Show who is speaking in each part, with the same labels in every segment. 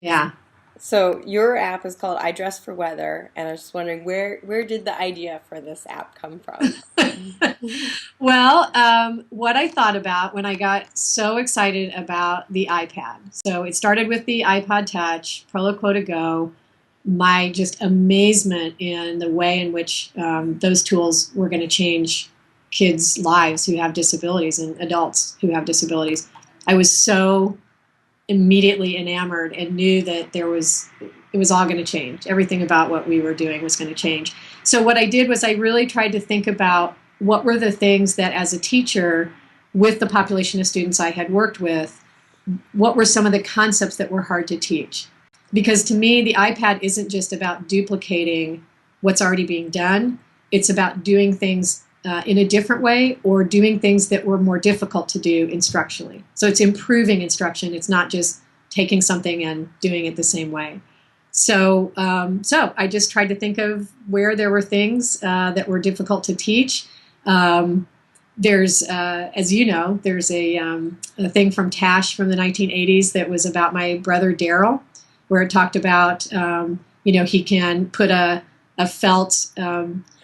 Speaker 1: Yeah.
Speaker 2: So your app is called iDress for Weather, and I was just wondering where did the idea for this app come from?
Speaker 1: Well, what I thought about when I got so excited about the iPad. So it started with the iPod Touch, Prolo to Go, my just amazement in the way in which those tools were going to change kids' lives who have disabilities and adults who have disabilities. I was so immediately enamored and knew that it was all going to change. Everything about what we were doing was going to change. So what I did was I really tried to think about what were the things that as a teacher with the population of students I had worked with, what were some of the concepts that were hard to teach? Because to me, the iPad isn't just about duplicating what's already being done. It's about doing things in a different way or doing things that were more difficult to do instructionally. So it's improving instruction. It's not just taking something and doing it the same way. So I just tried to think of where there were things that were difficult to teach. There's, as you know, there's a thing from Tash from the 1980s that was about my brother Daryl, where it talked about, he can put a felt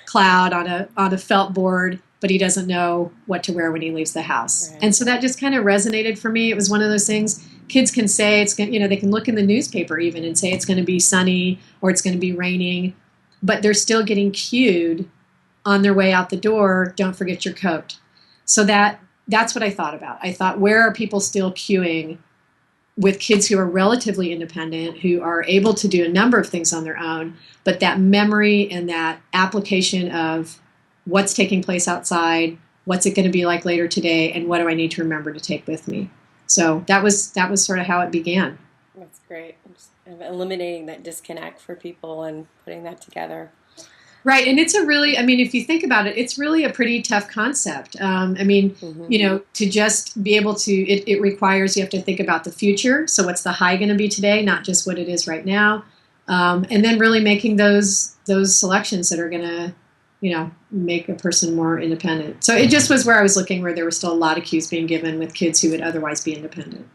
Speaker 1: cloud on a felt board, but he doesn't know what to wear when he leaves the house.
Speaker 2: Right.
Speaker 1: And so that just kind of resonated for me. It was one of those things kids can say it's going, they can look in the newspaper even and say it's going to be sunny or it's going to be raining, but they're still getting cued on their way out the door, don't forget your coat. So that's what I thought about. I thought, where are people still cueing with kids who are relatively independent, who are able to do a number of things on their own, but that memory and that application of what's taking place outside, what's it going to be like later today, and what do I need to remember to take with me? So that was sort of how it began.
Speaker 2: That's great. Just kind of eliminating that disconnect for people and putting that together.
Speaker 1: Right. And it's if you think about it, it's really a pretty tough concept.
Speaker 2: Hmm.
Speaker 1: To just be able to, it requires you have to think about the future. So what's the high going to be today, not just what it is right now. And then really making those selections that are going to, make a person more independent. So it just was where I was looking, where there were still a lot of cues being given with kids who would otherwise be independent.